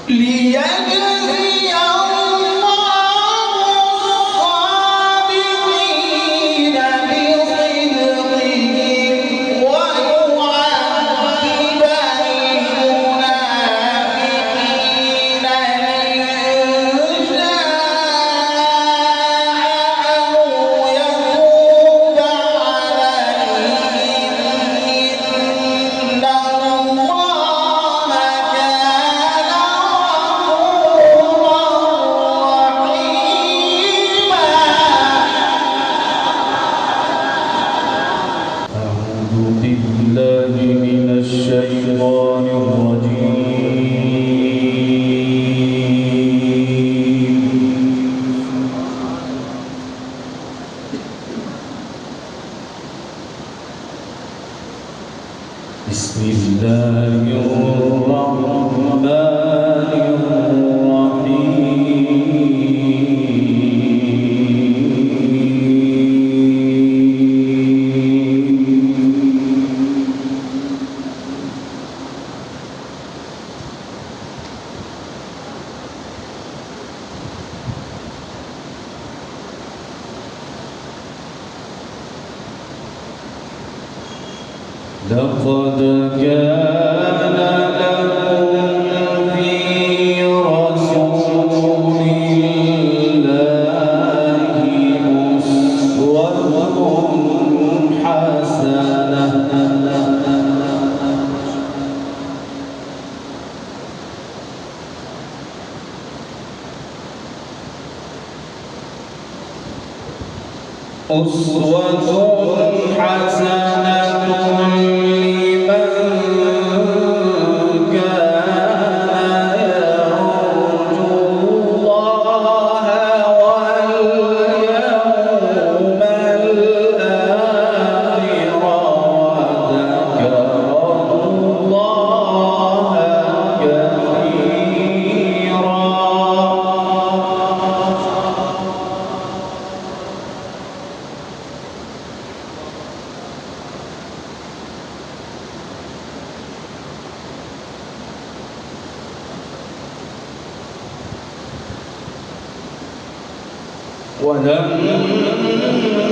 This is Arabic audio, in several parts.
ليجزي الله الصادقين بصدقهم ويعذب المنافقين إن شاء أو يتوب عليهم إن الله كان أعوذ بالله من الشيطان الرجيم بسم الله الرحمن لقد كان لكم في رسول الله أسوة حسنة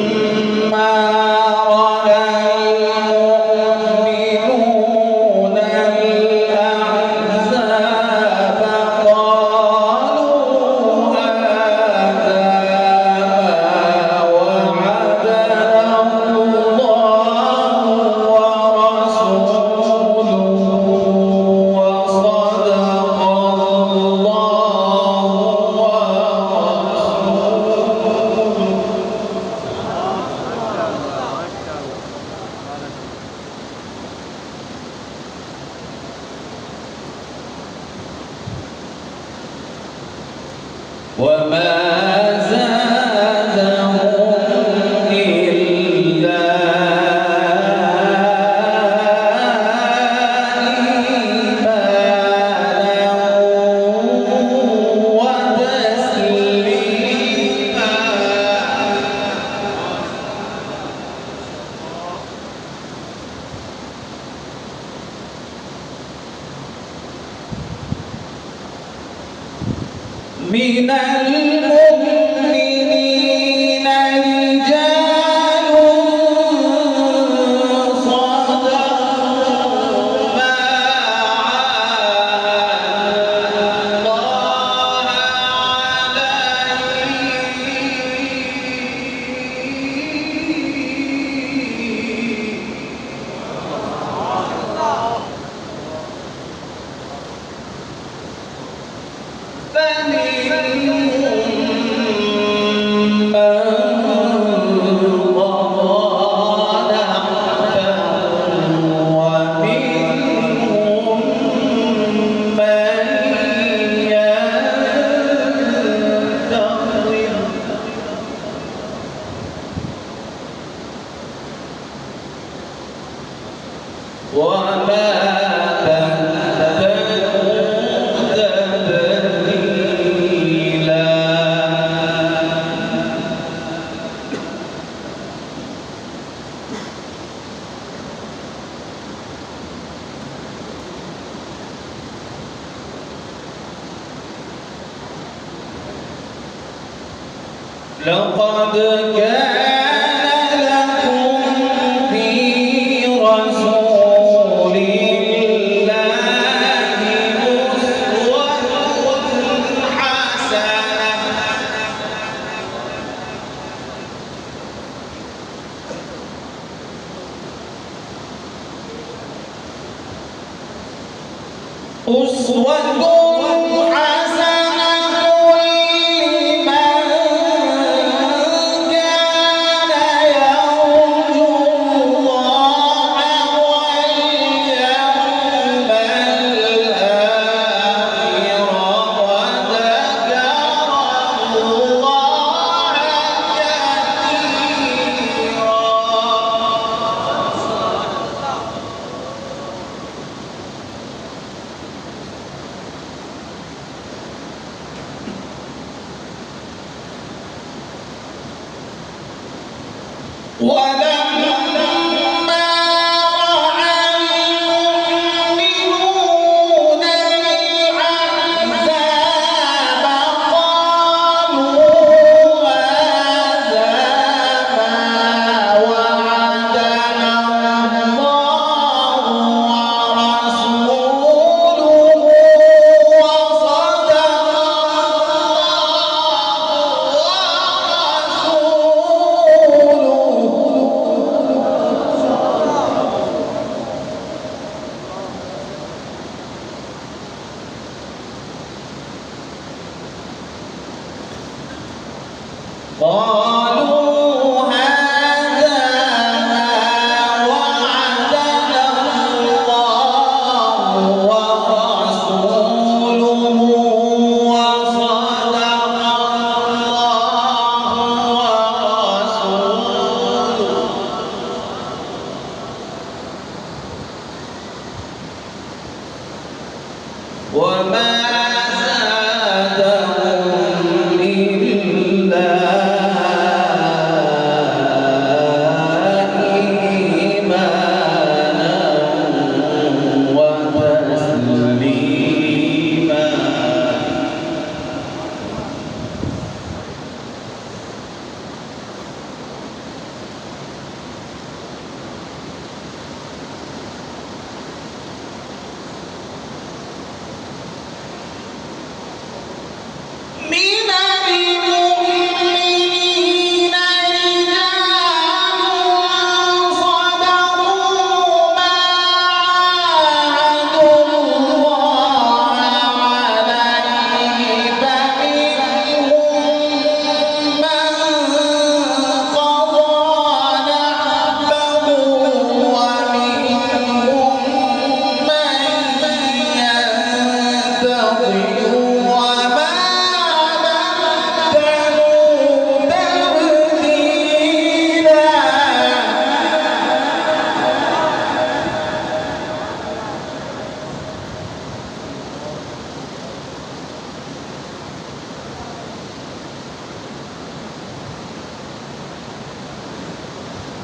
ولما رأى المؤمنون الأحزاب قالوا هذا ما وعدنا الله ورسوله وصدق الله وما زادهم إلا إيمانا وتسليما من المؤمنين رجال صدقوا ما عاهدوا الله عليه وما بدلوا تبديلا لقد كان لكم في رسول الله أسوة حسنة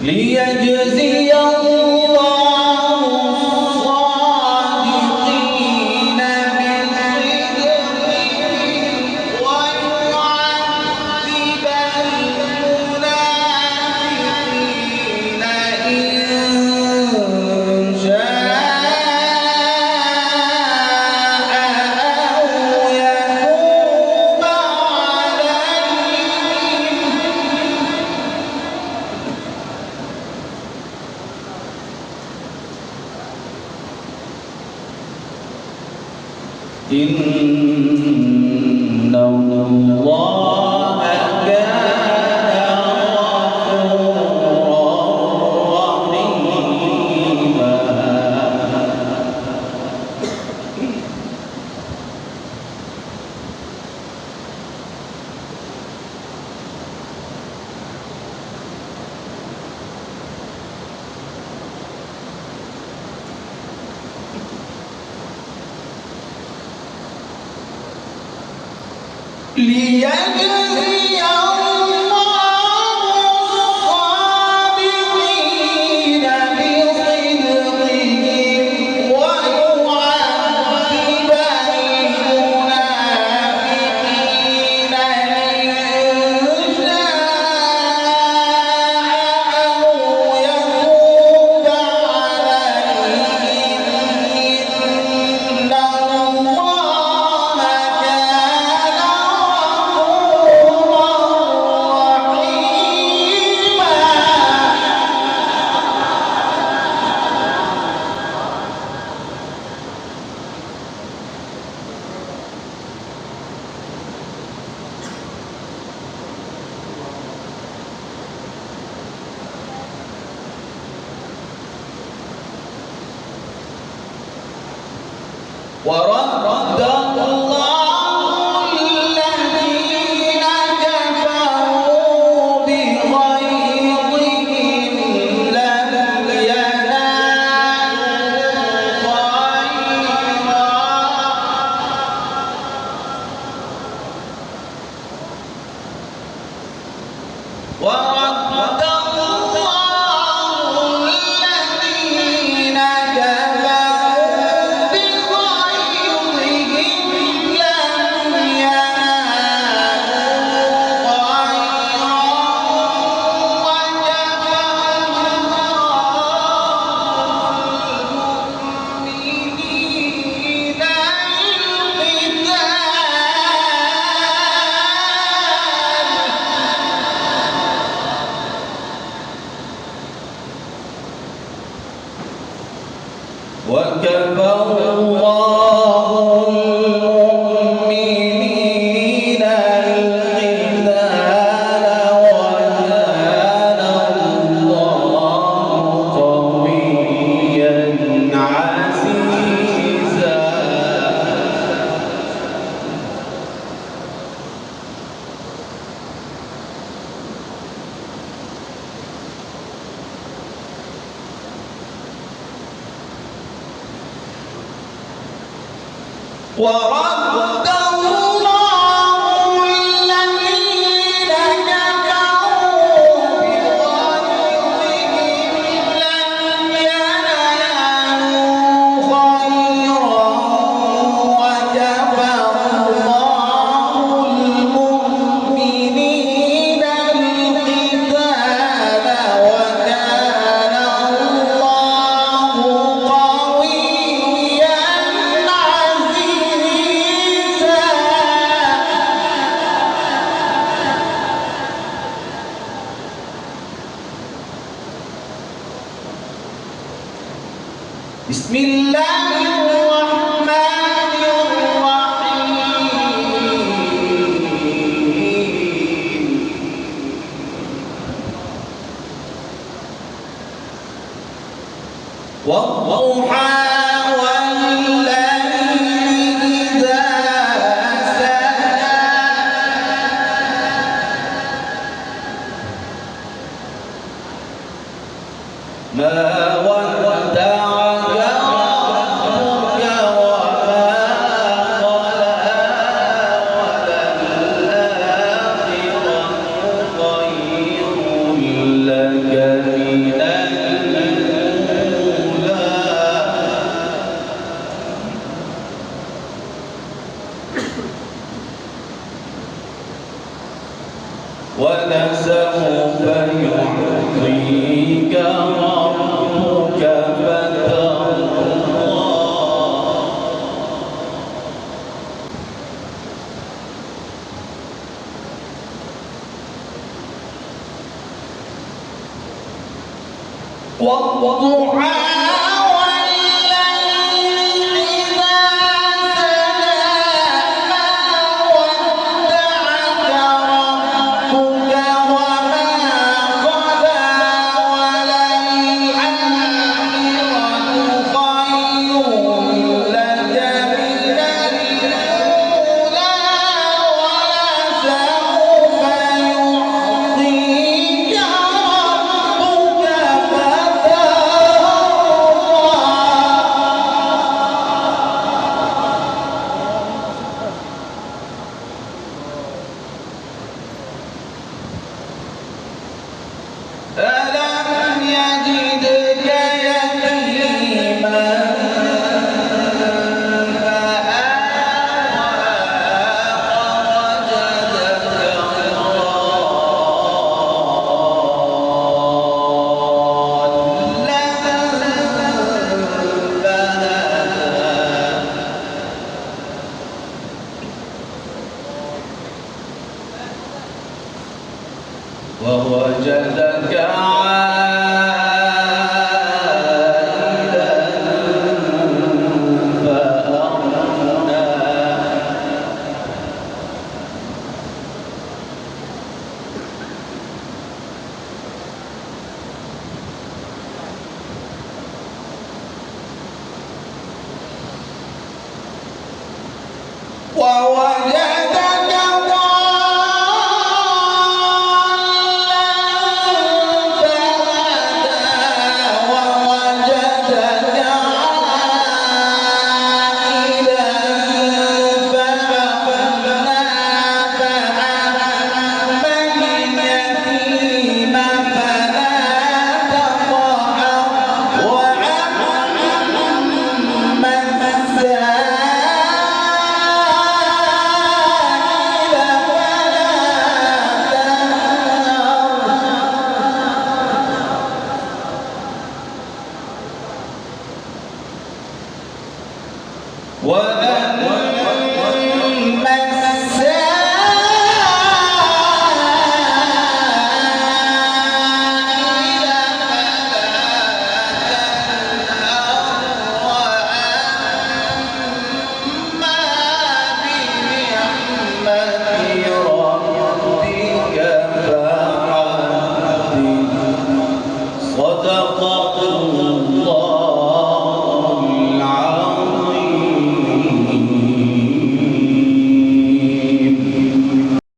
ليجزي الله الصادقين بصدقهم ويعذب المنافقين إن شاء أو يتوب عليهم إن الله كان غفورا رحيما ليجزي الله الصادقين بصدقهم ويعذب المنافقين إن شاء ورد الله الذين كفروا بغيظهم لم ينالوا خيرا ورد الله الذين كفروا بغيظهم لم ينالوا خيرا وكفى المؤمنين القتال وكفى الله المؤمنين القتال وكان الله قويا عزيزا ورد الله الذين كفروا بغيظهم لم ينالوا خيرا وكفى الله المؤمنين القتال وكان الله قويا عزيزا بسم الله الرحمن الرحيم والضحى والليل إذا سجى ما ودعك ربك وما قلى وللآخرة خير لك من الأولى ولسوف يعطيك ربك فترضى والضحى والليل إذا سجى ما ودعك ربك وما قلى وللآخرة خير لك من الأولى ولسوف يعطيك ربك ألم يجدك يتيما فآوى ووجدك ضالا ووجدك عائلا فأغنى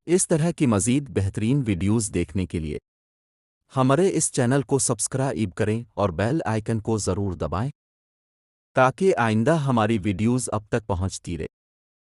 इस तरह की मज़ीद बेहतरीन वीडियोज़ देखने के लिए हमारे इस चैनल को सब्सक्राइब करें और बेल आइकन को ज़रूर दबाएं ताकि आइंदा हमारी वीडियोज़ अब तक पहुंचती रहे।